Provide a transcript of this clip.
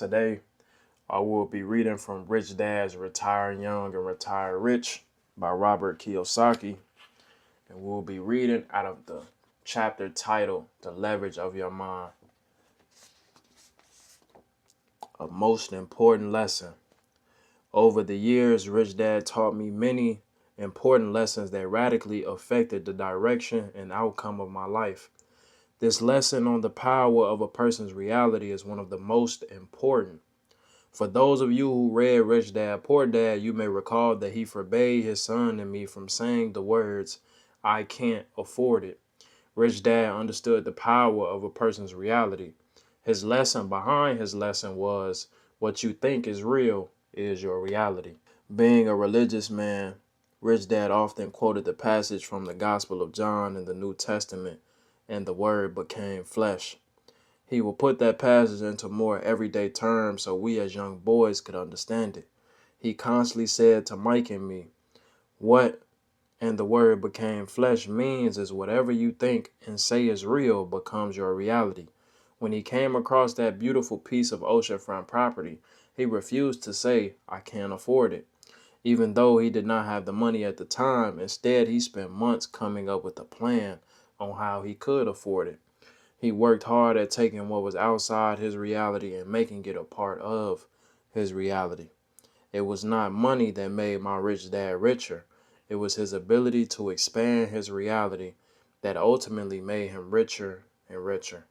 Today, I will be reading from Rich Dad's Retire Young and Retire Rich by Robert Kiyosaki. And we'll be reading out of the chapter titled The Leverage of Your Mind. A most important lesson. Over the years, Rich Dad taught me many important lessons that radically affected the direction and outcome of my life. This lesson on the power of a person's reality is one of the most important. For those of you who read Rich Dad, Poor Dad, you may recall that he forbade his son and me from saying the words, "I can't afford it." Rich Dad understood the power of a person's reality. His lesson behind his lesson was, what you think is real is your reality. Being a religious man, Rich Dad often quoted the passage from the Gospel of John in the New Testament, and the Word became flesh. He will put that passage into more everyday terms so we as young boys could understand it. He constantly said to Mike and me, what "and the Word became flesh" means is whatever you think and say is real becomes your reality. When he came across that beautiful piece of oceanfront property, he refused to say, "I can't afford it." Even though he did not have the money at the time, instead he spent months coming up with a plan on how he could afford it. He worked hard at taking what was outside his reality and making it a part of his reality. It was not money that made my rich dad richer. It was his ability to expand his reality that ultimately made him richer and richer.